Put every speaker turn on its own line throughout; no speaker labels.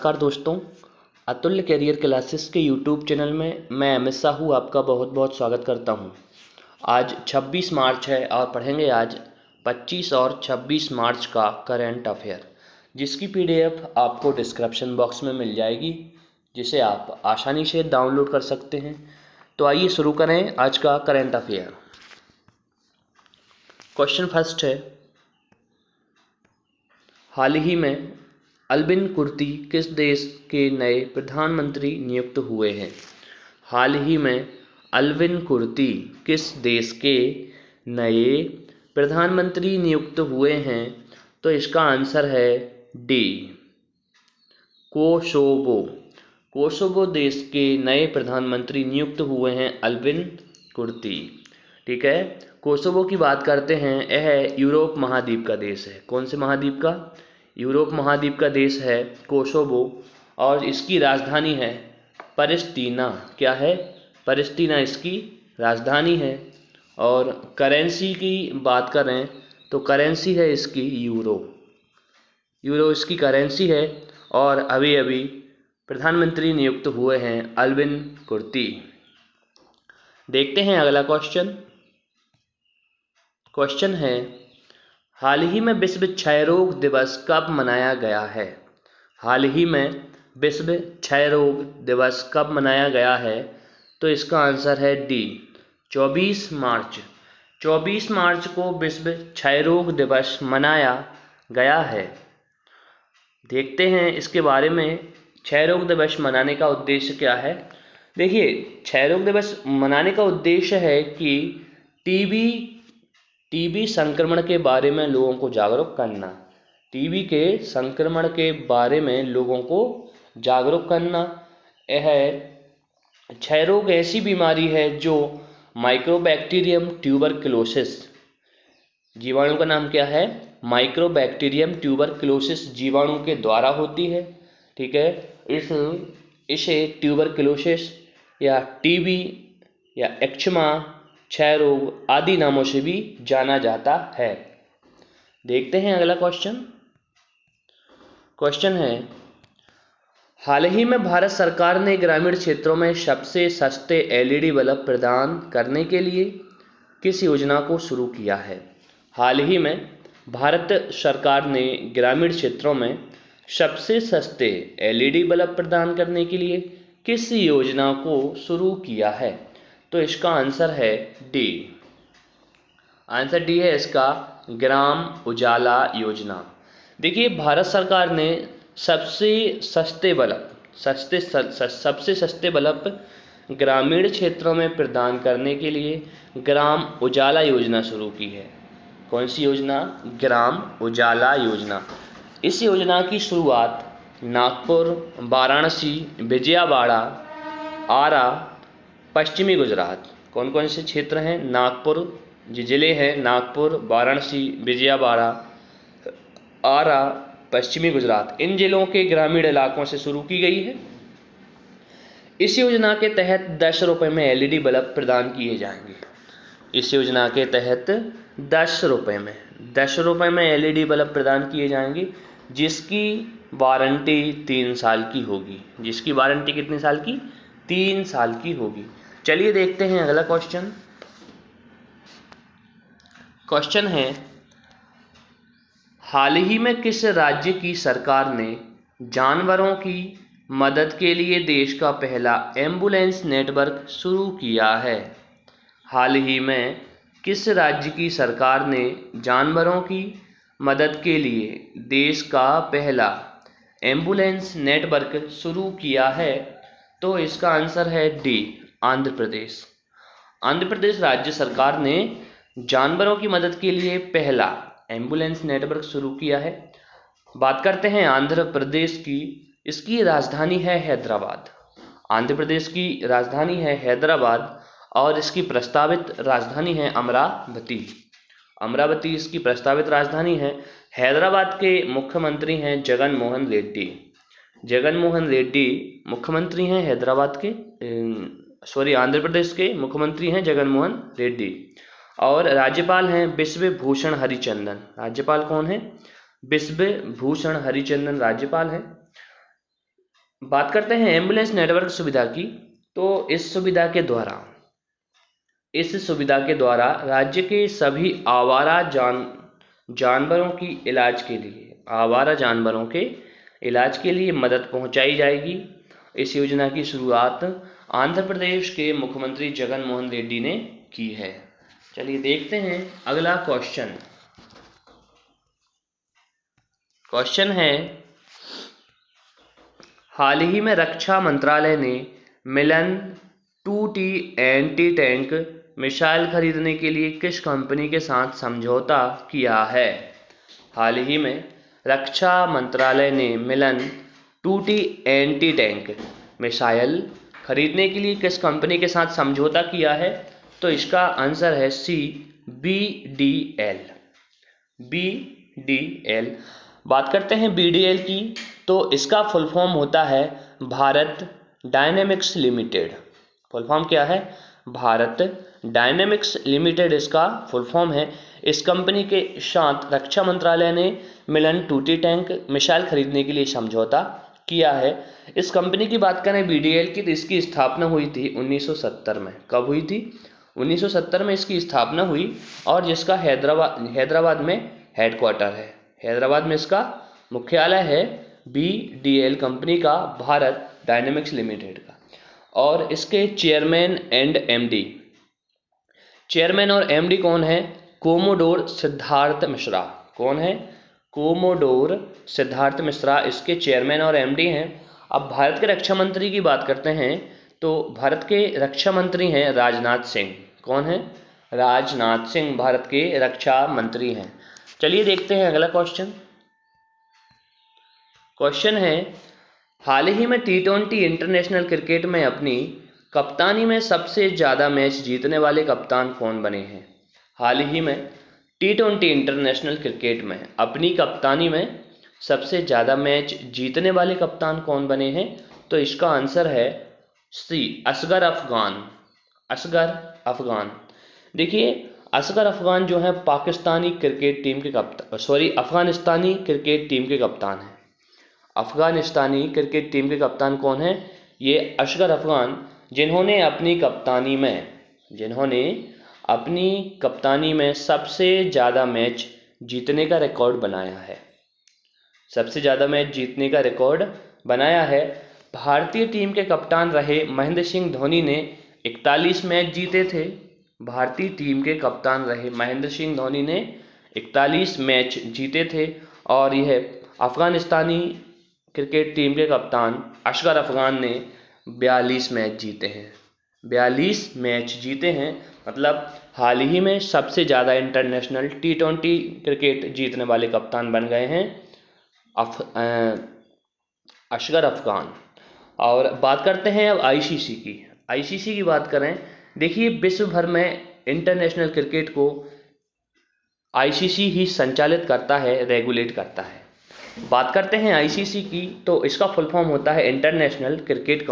नमस्कार दोस्तों, अतुल्य करियर क्लासेस के यूट्यूब चैनल में मैं अमित साहू आपका बहुत बहुत स्वागत करता हूं। आज 26 मार्च है और पढ़ेंगे आज 25 और 26 मार्च का करंट अफेयर, जिसकी पीडीएफ आपको डिस्क्रिप्शन बॉक्स में मिल जाएगी, जिसे आप आसानी से डाउनलोड कर सकते हैं। तो आइए शुरू करें आज का करंट अफेयर। क्वेश्चन फर्स्ट है, हाल ही में अल्बिन कुर्ती किस देश के नए प्रधानमंत्री नियुक्त हुए हैं? हाल ही में अल्बिन कुर्ती किस देश के नए प्रधानमंत्री नियुक्त हुए हैं? तो इसका आंसर है डी, कोसोवो। कोसोवो देश के नए प्रधानमंत्री नियुक्त हुए हैं अल्बिन कुर्ती। ठीक है, कोसोवो की बात करते हैं। यह यूरोप महाद्वीप का देश है। कौन से महाद्वीप का? यूरोप महाद्वीप का देश है कोसोवो, और इसकी राजधानी है पलेस्टीना। क्या है? पलेस्टीना इसकी राजधानी है। और करेंसी की बात करें तो करेंसी है इसकी यूरो। यूरो इसकी करेंसी है। और अभी अभी प्रधानमंत्री नियुक्त हुए हैं अल्बिन कुर्ती। देखते हैं अगला क्वेश्चन। क्वेश्चन है, हाल ही में विश्व क्षय रोग दिवस कब मनाया गया है? हाल ही में विश्व क्षय रोग दिवस कब मनाया गया है? तो इसका आंसर है डी, 24 मार्च। 24 मार्च को विश्व क्षय रोग दिवस मनाया गया है। देखते हैं इसके बारे में, क्षय रोग दिवस मनाने का उद्देश्य क्या है। देखिए, क्षय रोग दिवस मनाने का उद्देश्य है कि टीबी संक्रमण के बारे में लोगों को जागरूक करना। टीबी के संक्रमण के बारे में लोगों को जागरूक करना। यह क्षय रोग ऐसी बीमारी है जो माइक्रोबैक्टीरियम ट्यूबरक्लोसिस, जीवाणु का नाम क्या है? माइक्रोबैक्टीरियम ट्यूबरक्लोसिस जीवाणु के द्वारा होती है। ठीक है, इसे ट्यूबरक्लोसिस या टीबी या एक्जिमा, क्षय रोग आदि नामों से भी जाना जाता है। देखते हैं अगला क्वेश्चन। क्वेश्चन है, हाल ही में भारत सरकार ने ग्रामीण क्षेत्रों में सबसे सस्ते एलईडी बल्ब प्रदान करने के लिए किस योजना को शुरू किया है? हाल ही में भारत सरकार ने ग्रामीण क्षेत्रों में सबसे सस्ते एलईडी बल्ब प्रदान करने के लिए किस योजना को शुरू किया है? तो इसका आंसर है डी। आंसर डी है इसका, ग्राम उजाला योजना। देखिए, भारत सरकार ने सबसे सस्ते बल्ब ग्रामीण क्षेत्रों में प्रदान करने के लिए ग्राम उजाला योजना शुरू की है। कौन सी योजना? ग्राम उजाला योजना। इस योजना की शुरुआत नागपुर, वाराणसी, विजयवाड़ा, आरा, पश्चिमी गुजरात, कौन कौन से क्षेत्र हैं? नागपुर, जिले हैं नागपुर, वाराणसी, विजयवाड़ा, आरा, पश्चिमी गुजरात, इन जिलों के ग्रामीण इलाकों से शुरू की गई है। इस योजना के तहत 10 रुपये में एलईडी बल्ब प्रदान किए जाएंगे। इस योजना के तहत 10 रुपये में एलईडी बल्ब प्रदान किए जाएंगे, जिसकी वारंटी 3 साल की होगी। जिसकी वारंटी कितने साल की? 3 साल की होगी। चलिए देखते हैं अगला क्वेश्चन। क्वेश्चन है, हाल ही में किस राज्य की सरकार ने जानवरों की मदद के लिए देश का पहला एम्बुलेंस नेटवर्क शुरू किया है? हाल ही में किस राज्य की सरकार ने जानवरों की मदद के लिए देश का पहला एम्बुलेंस नेटवर्क शुरू किया है? तो इसका आंसर है डी, आंध्र प्रदेश। आंध्र प्रदेश राज्य सरकार ने जानवरों की मदद के लिए पहला एम्बुलेंस नेटवर्क शुरू किया है। बात करते हैं आंध्र प्रदेश की। इसकी राजधानी है हैदराबाद। आंध्र प्रदेश की राजधानी है हैदराबाद और इसकी प्रस्तावित राजधानी है अमरावती। अमरावती इसकी प्रस्तावित राजधानी है। हैदराबाद के मुख्यमंत्री हैं जगन मोहन रेड्डी। जगन मोहन रेड्डी मुख्यमंत्री हैं हैदराबाद के, आंध्र प्रदेश के मुख्यमंत्री हैं जगन मोहन रेड्डी। और राज्यपाल हैं बिश्वभूषण हरिचंदन। राज्यपाल कौन है? बिश्वभूषण हरिचंदन राज्यपाल हैं। बात करते हैं एम्बुलेंस नेटवर्क सुविधा की। तो इस सुविधा के द्वारा राज्य के सभी जानवरों की आवारा जानवरों के इलाज के लिए मदद पहुंचाई जाएगी। इस योजना की शुरुआत आंध्र प्रदेश के मुख्यमंत्री जगन मोहन रेड्डी ने की है। चलिए देखते हैं अगला क्वेश्चन। क्वेश्चन है, हाल ही में रक्षा मंत्रालय ने मिलन 2T एंटी टैंक मिसाइल खरीदने के लिए किस कंपनी के साथ समझौता किया है? हाल ही में रक्षा मंत्रालय ने मिलन 2T एंटी टैंक मिसाइल खरीदने के लिए किस कंपनी के साथ समझौता किया है? तो इसका आंसर है सी, BDL। BDL। बात करते हैं BDL की। तो इसका फुल फॉर्म होता है Bharat dynamics limited. Full form क्या है? भारत डायनेमिक्स लिमिटेड इसका फुल फॉर्म है। इस कंपनी के साथ रक्षा मंत्रालय ने मिलन 2T टैंक मिसाइल खरीदने के लिए समझौता किया है। इस कंपनी की बात करें BDL की, तो इसकी स्थापना हुई थी 1970 में। कब हुई थी? 1970 में इसकी स्थापना हुई, और जिसका हैदराबाद में हेडक्वार्टर है। हैदराबाद में इसका मुख्यालय है BDL कंपनी का, भारत डायनेमिक्स लिमिटेड का। और इसके चेयरमैन और MD कौन है? कोमोडोर सिद्धार्थ मिश्रा। कौन है? कोमोडोर सिद्धार्थ मिश्रा इसके चेयरमैन और MD हैं। अब भारत के रक्षा मंत्री की बात करते हैं। तो भारत के रक्षा मंत्री हैं राजनाथ सिंह। कौन है? राजनाथ सिंह भारत के रक्षा मंत्री हैं। चलिए देखते हैं अगला क्वेश्चन। क्वेश्चन है, हाल ही में T20 इंटरनेशनल क्रिकेट में अपनी कप्तानी में सबसे ज़्यादा मैच जीतने वाले कप्तान कौन बने हैं? हाल ही में T20 इंटरनेशनल क्रिकेट में अपनी कप्तानी में सबसे ज़्यादा मैच जीतने वाले कप्तान कौन बने हैं? तो इसका आंसर है सी, असगर अफगान। देखिए, असगर अफगान जो है अफगानिस्तानी क्रिकेट टीम के कप्तान हैं। अफगानिस्तानी क्रिकेट टीम के कप्तान कौन है? ये असगर अफगान, जिन्होंने अपनी कप्तानी में सबसे ज़्यादा मैच जीतने का रिकॉर्ड बनाया है। सबसे ज़्यादा मैच जीतने का रिकॉर्ड बनाया है। भारतीय टीम के कप्तान रहे महेंद्र सिंह धोनी ने 41 मैच जीते थे। भारतीय टीम के कप्तान रहे महेंद्र सिंह धोनी ने 41 मैच जीते थे। और यह अफगानिस्तानी क्रिकेट टीम के कप्तान असगर अफगान ने 42 मैच जीते हैं। 42 मैच जीते हैं, मतलब हाल ही में सबसे ज़्यादा इंटरनेशनल T20 क्रिकेट जीतने वाले कप्तान बन गए हैं असगर अफगान। और बात करते हैं अब ICC की बात करें। देखिए, विश्व भर में इंटरनेशनल क्रिकेट को ICC ही संचालित करता है, रेगुलेट करता है। बात करते हैं ICC की, तो इसका फुल फॉर्म होता है इंटरनेशनल क्रिकेट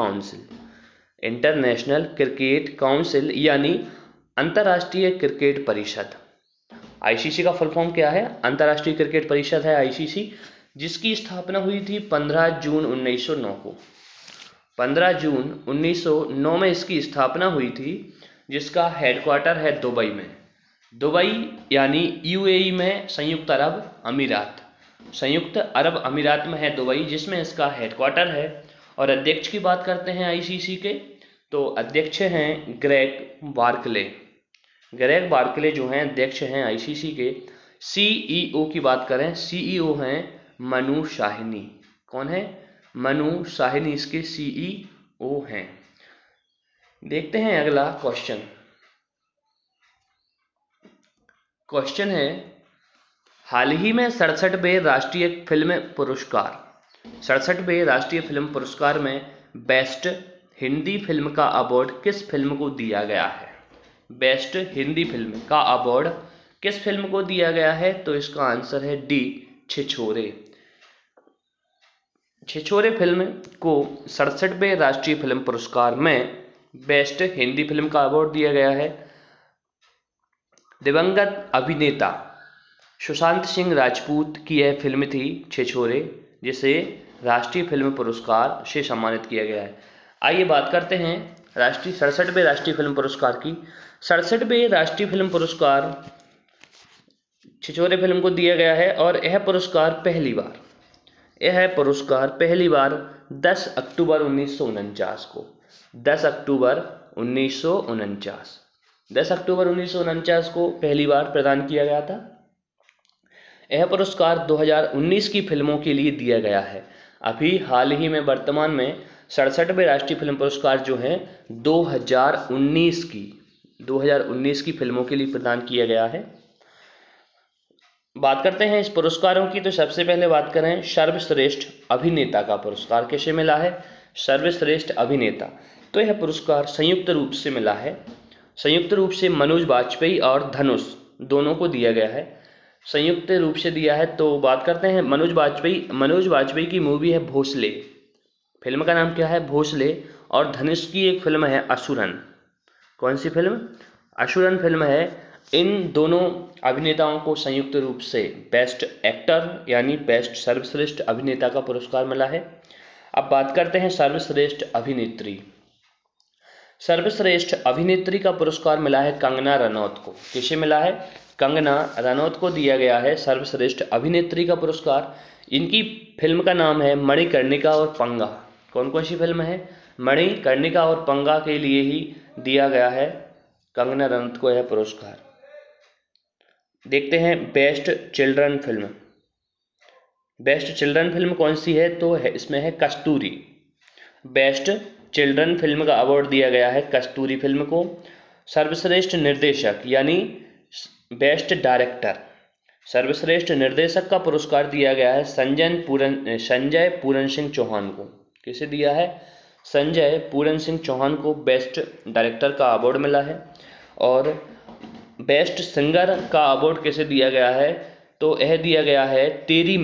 काउंसिल, यानी अंतर्राष्ट्रीय क्रिकेट परिषद। ICC का फुल फॉर्म क्या है? अंतर्राष्ट्रीय क्रिकेट परिषद है ICC, जिसकी स्थापना हुई थी 15 जून 1909 को। 15 जून 1909 में इसकी स्थापना हुई थी, जिसका हेडक्वार्टर है दुबई में। दुबई यानी UAE में संयुक्त अरब अमीरात में है दुबई, जिसमें इसका हेडक्वार्टर है। और अध्यक्ष की बात करते हैं ICC के, तो अध्यक्ष हैं ग्रेग बार्कले जो हैं अध्यक्ष हैं ICC के। CEO की बात करें, CEO हैं मनु शाहिनी। कौन है? मनु शाहिनी इसके CEO हैं। देखते हैं अगला क्वेश्चन है, हाल ही में 67वें राष्ट्रीय फिल्म पुरस्कार में बेस्ट हिंदी फिल्म का अवार्ड किस फिल्म को दिया गया है? बेस्ट हिंदी फिल्म का अवार्ड किस फिल्म को दिया गया है? तो इसका आंसर है D, छिछोरे फिल्म को 67वें राष्ट्रीय फिल्म पुरस्कार में बेस्ट हिंदी फिल्म का अवार्ड दिया गया है। दिवंगत अभिनेता सुशांत सिंह राजपूत की यह फिल्म थी छिछोरे, जिसे राष्ट्रीय फिल्म पुरस्कार से सम्मानित किया गया है। आइए बात करते हैं 67वें राष्ट्रीय फिल्म पुरस्कार की। 67वें राष्ट्रीय फिल्म पुरस्कार छिछोरे फिल्म को दिया गया है और यह पुरस्कार पहली बार 10 अक्टूबर 1949 को 10 अक्टूबर 1949 को पहली बार प्रदान किया गया था। यह पुरस्कार 2019 की फिल्मों के लिए दिया गया है। अभी हाल ही में वर्तमान में 67वें राष्ट्रीय फिल्म पुरस्कार जो है 2019 की फिल्मों के लिए प्रदान किया गया है। बात करते हैं इस पुरस्कारों की, तो सबसे पहले बात करें सर्वश्रेष्ठ अभिनेता का पुरस्कार किसे मिला है। सर्वश्रेष्ठ अभिनेता, तो यह पुरस्कार संयुक्त रूप से मिला है। संयुक्त रूप से मनोज बाजपेयी और धनुष दोनों को दिया गया है, संयुक्त रूप से दिया है। तो बात करते हैं मनोज बाजपेयी की मूवी है भोसले, फिल्म का नाम क्या है, भोसले। और धनुष की एक फिल्म है असुरन। कौन सी फिल्म, असुरन फिल्म है। इन दोनों अभिनेताओं को संयुक्त रूप से बेस्ट एक्टर यानी बेस्ट सर्वश्रेष्ठ अभिनेता का पुरस्कार मिला है। अब बात करते हैं सर्वश्रेष्ठ अभिनेत्री। सर्वश्रेष्ठ अभिनेत्री का पुरस्कार मिला है कंगना रनौत को। किसे मिला है, कंगना रनौत को दिया गया है सर्वश्रेष्ठ अभिनेत्री का पुरस्कार। इनकी फिल्म का नाम है मणिकर्णिका और पंगा। कौन कौन सी फिल्म है, मणिकर्णिका और पंगा के लिए ही दिया गया है कंगना रनौत को यह पुरस्कार। देखते हैं best children film. Best children film कौन सी है, तो है इसमें है कस्तूरी। बेस्ट चिल्ड्रन फिल्म का अवार्ड दिया गया है कस्तूरी फिल्म को। सर्वश्रेष्ठ निर्देशक यानी बेस्ट डायरेक्टर, सर्वश्रेष्ठ निर्देशक का पुरस्कार दिया गया है संजय पूरन सिंह चौहान को। किसे दिया है, संजय पूरन सिंह चौहान को बेस्ट डायरेक्टर का अवार्ड मिला है। और बेस्ट सिंगर का अवार्ड किसे दिया गया है, तो यह दिया गया है तेरी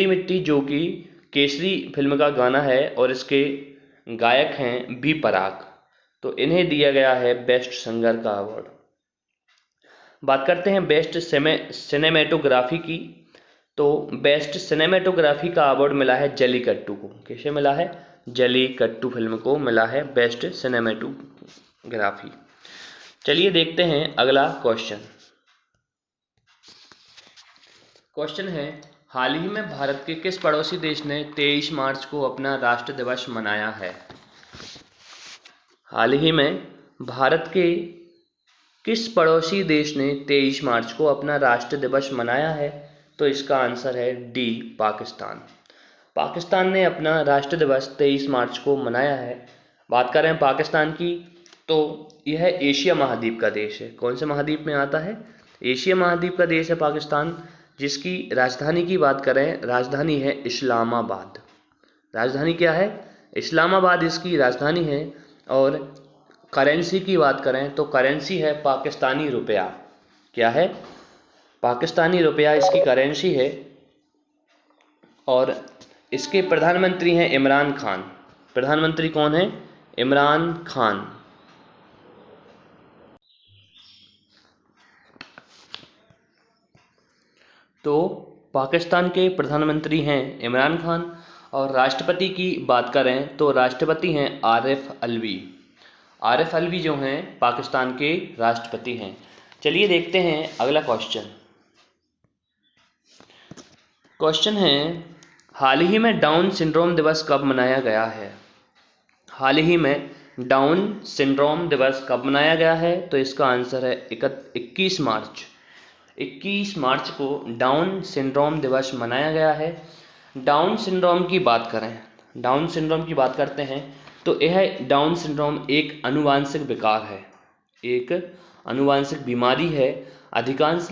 मिट्टी जो कि केसरी फिल्म का गाना है और इसके गायक हैं बी पराग, तो इन्हें दिया गया है बेस्ट सिंगर का अवार्ड। बात करते हैं बेस्ट सिनेमेटोग्राफी की, तो बेस्ट सिनेमेटोग्राफी का अवार्ड मिला है जलीकट्टू को। किसे मिला है, जलीकट्टू फिल्म को मिला है बेस्ट सिनेमेटोग्राफी। चलिए देखते हैं अगला क्वेश्चन है, हाल ही में भारत के किस पड़ोसी देश ने 23 मार्च को अपना राष्ट्र दिवस मनाया है। हाल ही में भारत के किस पड़ोसी देश ने 23 मार्च को अपना राष्ट्र दिवस मनाया है, तो इसका आंसर है डी, पाकिस्तान। पाकिस्तान ने अपना राष्ट्र दिवस 23 मार्च को मनाया है। बात करें पाकिस्तान की, तो यह एशिया महाद्वीप का देश है। कौन से महाद्वीप में आता है, एशिया महाद्वीप का देश है पाकिस्तान। जिसकी राजधानी की बात करें, राजधानी है इस्लामाबाद। राजधानी क्या है, इस्लामाबाद इसकी राजधानी है। और करेंसी की बात करें तो करेंसी है पाकिस्तानी रुपया। क्या है, पाकिस्तानी रुपया इसकी करेंसी है। और इसके प्रधानमंत्री हैं इमरान खान। प्रधानमंत्री कौन है, इमरान खान। तो पाकिस्तान के प्रधानमंत्री हैं इमरान खान। और राष्ट्रपति की बात करें तो राष्ट्रपति हैं आरिफ अलवी। आरिफ अलवी जो हैं पाकिस्तान के राष्ट्रपति हैं। चलिए देखते हैं अगला क्वेश्चन है, हाल ही में डाउन सिंड्रोम दिवस कब मनाया गया है। हाल ही में डाउन सिंड्रोम दिवस कब मनाया गया है, तो इसका आंसर है 21 मार्च। 21 मार्च को डाउन सिंड्रोम दिवस मनाया गया है। डाउन सिंड्रोम की बात करते हैं तो यह डाउन सिंड्रोम एक आनुवांशिक विकार है, एक आनुवांशिक बीमारी है। अधिकांश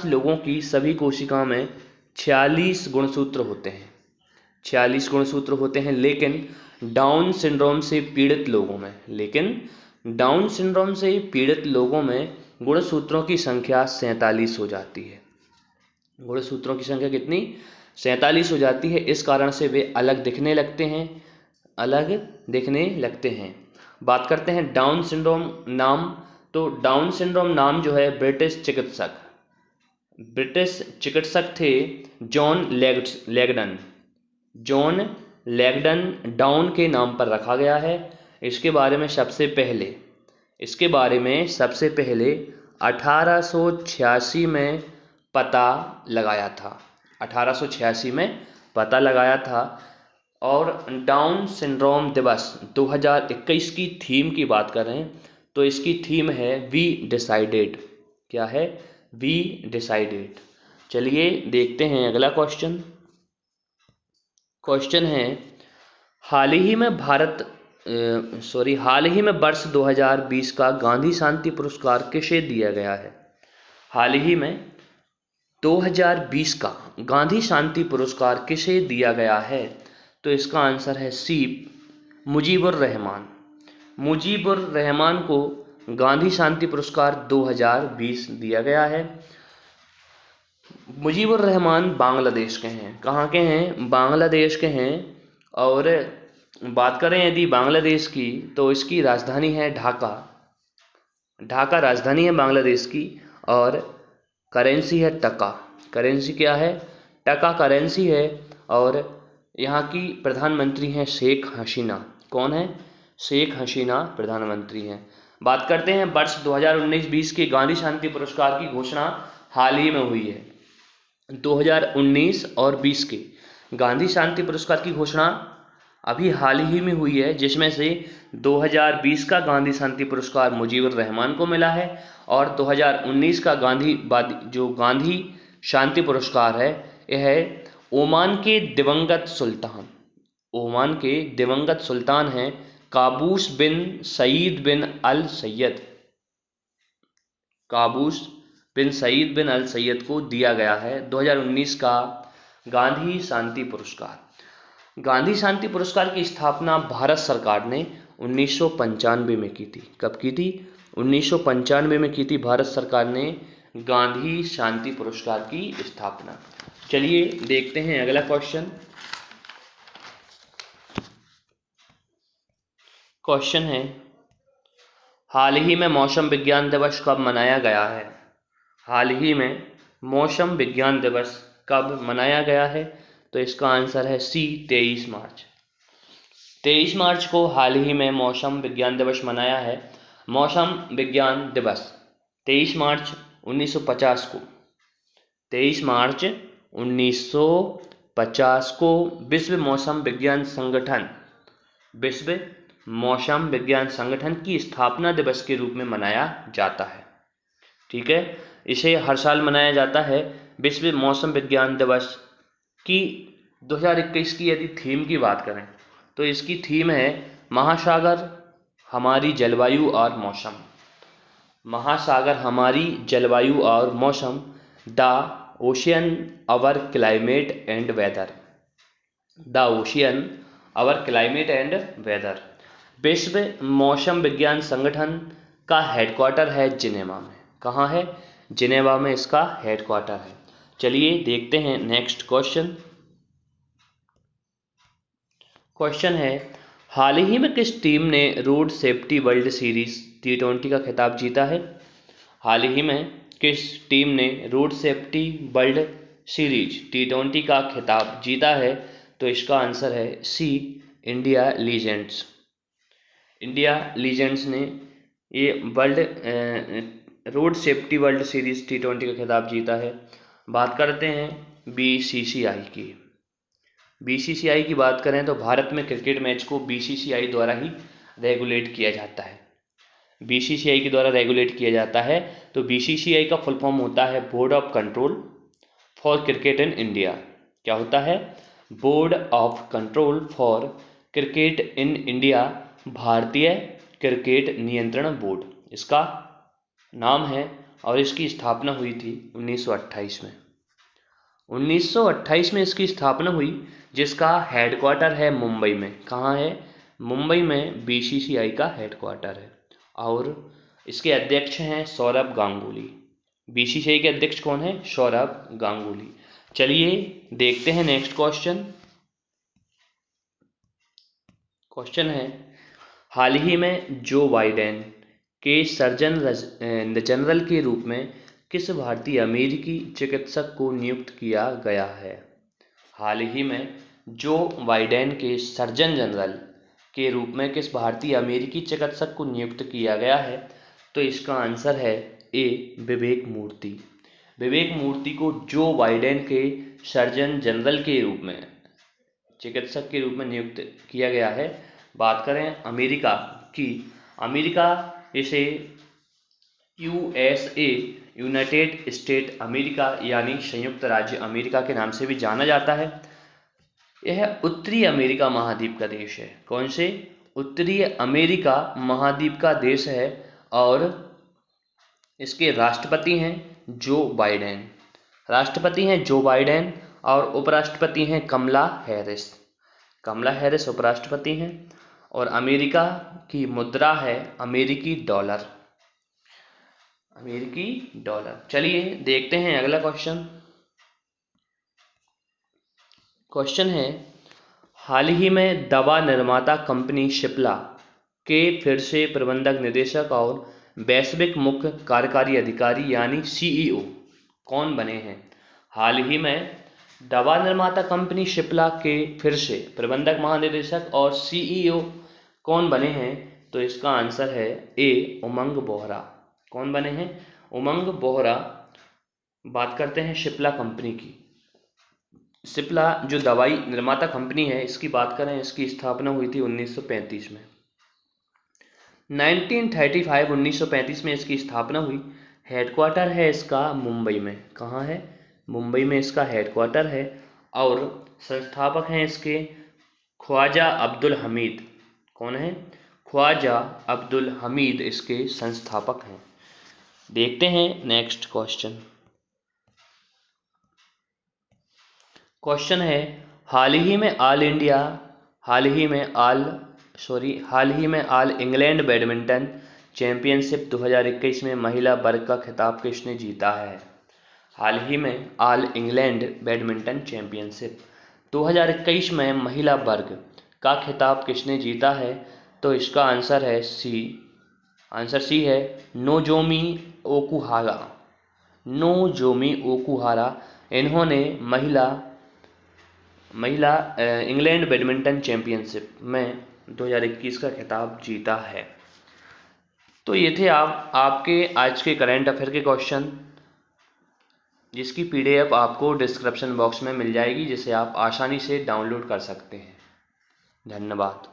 लोगों की सभी कोशिकाओं में 46 गुणसूत्र होते हैं। लेकिन डाउन सिंड्रोम से पीड़ित लोगों में गुणसूत्रों की संख्या 47 हो जाती है। गुणसूत्रों की संख्या कितनी, 47 हो जाती है। इस कारण से वे अलग दिखने लगते हैं। बात करते हैं डाउन सिंड्रोम नाम, तो डाउन सिंड्रोम नाम जो है ब्रिटिश ब्रिटिश चिकित्सक थे जॉन लैगडन डाउन के नाम पर रखा गया है। इसके बारे में सबसे पहले 1886 में पता लगाया था। 1886 में पता लगाया था। और डाउन सिंड्रोम दिवस 2021 की थीम की बात करें तो इसकी थीम है वी डिसाइडेड। क्या है? We decided. चलिए देखते हैं अगला क्वेश्चन है, हाल ही में वर्ष 2020 का गांधी शांति पुरस्कार किसे दिया गया है? हाल ही में 2020 का गांधी शांति पुरस्कार किसे दिया गया है? तो इसका आंसर है सी, मुजीबुर रहमान को गांधी शांति पुरस्कार 2020 दिया गया है। मुजीबुर रहमान बांग्लादेश के हैं। कहाँ के हैं? बांग्लादेश के हैं। और बात करें यदि बांग्लादेश की तो इसकी राजधानी है ढाका राजधानी है बांग्लादेश की। और करेंसी है टका। करेंसी क्या है? टका करेंसी है। और यहाँ की प्रधानमंत्री हैं शेख हसीना। कौन है? शेख हसीना प्रधानमंत्री हैं। बात करते हैं वर्ष 2019-20 के गांधी शांति पुरस्कार की घोषणा हाल ही में हुई है। 2019 और 20 के गांधी शांति पुरस्कार की घोषणा अभी हाल ही में हुई है, जिसमें से 2020 का गांधी शांति पुरस्कार मुजीबुर रहमान को मिला है और 2019 का गांधी शांति पुरस्कार है, यह ओमान के दिवंगत सुल्तान हैं काबूस बिन सईद बिन अल सैयद को दिया गया है 2019 का गांधी शांति पुरस्कार। गांधी शांति पुरस्कार की स्थापना भारत सरकार ने 1995 में की थी। कब की थी? 1995 में की थी भारत सरकार ने गांधी शांति पुरस्कार की स्थापना। चलिए देखते हैं अगला क्वेश्चन है, हाल ही में मौसम विज्ञान दिवस कब मनाया गया है? हाल ही में मौसम विज्ञान दिवस कब मनाया गया है? तो इसका आंसर है सी, 23 मार्च। 23 मार्च को हाल ही में मौसम विज्ञान दिवस मनाया है। मौसम विज्ञान दिवस 23 मार्च 1950 को 23 मार्च 1950 को विश्व मौसम विज्ञान संगठन की स्थापना दिवस के रूप में मनाया जाता है। ठीक है, इसे हर साल मनाया जाता है। विश्व मौसम विज्ञान दिवस की 2021 की यदि थीम की बात करें तो इसकी थीम है महासागर हमारी जलवायु और मौसम। महासागर हमारी जलवायु और मौसम, the ocean our climate and weather. विश्व मौसम विज्ञान संगठन का हेडक्वार्टर है जिनेवा में। कहाँ है? जिनेवा में इसका हेडक्वार्टर है। चलिए देखते हैं नेक्स्ट क्वेश्चन है, हाल ही में किस टीम ने road safety world series T20 का खिताब जीता है? हाल ही में किस टीम ने road safety world series T20 का खिताब जीता है? तो इसका आंसर है सी, इंडिया लीजेंड्स ने ये road safety world series T20 का खिताब जीता है। बात करते हैं बीसीसीआई की बात करें तो भारत में क्रिकेट मैच को बीसीसीआई द्वारा ही रेगुलेट किया जाता है। बीसीसीआई के द्वारा रेगुलेट किया जाता है। तो बीसीसीआई का फुल फॉर्म होता है board of control for cricket in India. क्या होता है? Board of control for cricket in India, भारतीय क्रिकेट नियंत्रण बोर्ड इसका नाम है। और इसकी स्थापना हुई थी 1928 में। 1928 में इसकी स्थापना हुई, जिसका हेडक्वार्टर है मुंबई में। कहाँ है? मुंबई में बीसीसीआई का हेडक्वार्टर है। और इसके अध्यक्ष हैं सौरभ गांगुली। बीसीसीआई के अध्यक्ष कौन है? सौरभ गांगुली। चलिए देखते हैं नेक्स्ट क्वेश्चन है, हाल ही में जो बाइडेन के सर्जन जनरल के रूप में किस भारतीय अमेरिकी चिकित्सक को नियुक्त किया गया है? हाल ही में जो बाइडेन के सर्जन जनरल के रूप में किस भारतीय अमेरिकी चिकित्सक को नियुक्त किया गया है? तो इसका आंसर है ए, विवेक मूर्ति। विवेक मूर्ति को जो बाइडेन के सर्जन जनरल के रूप में चिकित्सक के रूप में नियुक्त किया गया है। बात करें अमेरिका की, अमेरिका इसे यूएसए, यूनाइटेड स्टेट अमेरिका यानी संयुक्त राज्य अमेरिका के नाम से भी जाना जाता है। यह उत्तरी अमेरिका महाद्वीप का देश है। कौन से? उत्तरी अमेरिका महाद्वीप का देश है और इसके राष्ट्रपति हैं जो बाइडेन। राष्ट्रपति हैं जो बाइडेन और उपराष्ट्रपति हैं कमला हैरिस। कमला हैरिस उपराष्ट्रपति हैं और अमेरिका की मुद्रा है अमेरिकी डॉलर। अमेरिकी डॉलर। चलिए देखते हैं अगला क्वेश्चन। क्वेश्चन है, हाल ही में दवा निर्माता कंपनी सिप्ला के फिर से प्रबंधक निदेशक और वैश्विक मुख्य कार्यकारी अधिकारी यानी सीईओ कौन बने हैं? हाल ही में दवा निर्माता कंपनी सिप्ला के फिर से प्रबंधक महानिदेशक और सीईओ कौन बने हैं? तो इसका आंसर है ए, उमंग बोहरा। कौन बने हैं? उमंग बोहरा। बात करते हैं सिप्ला कंपनी की। सिप्ला जो दवाई निर्माता कंपनी है, इसकी बात करें, इसकी स्थापना हुई थी 1935 में। 1935 में इसकी स्थापना हुई। हेडक्वार्टर है इसका मुंबई में। कहाँ है? मुंबई में इसका हेडक्वार्टर है और संस्थापक हैं इसके ख्वाजा अब्दुल हमीद। कौन है? ख्वाजा अब्दुल हमीद इसके संस्थापक हैं। देखते हैं नेक्स्ट क्वेश्चन। क्वेश्चन है, हाल ही में ऑल इंग्लैंड बैडमिंटन चैंपियनशिप 2021 में महिला वर्ग का खिताब किसने जीता है? हाल ही में ऑल इंग्लैंड बैडमिंटन चैंपियनशिप 2021 में महिला वर्ग का खिताब किसने जीता है? तो इसका आंसर है सी। आंसर सी है नोजोमी ओकुहारा। नोजोमी ओकुहारा, इन्होंने महिला इंग्लैंड बैडमिंटन चैंपियनशिप में 2021 का खिताब जीता है। तो ये थे आपके आज के करंट अफेयर के क्वेश्चन, जिसकी पीडीएफ आपको डिस्क्रिप्शन बॉक्स में मिल जाएगी, जिसे आप आसानी से डाउनलोड कर सकते हैं। धन्यवाद।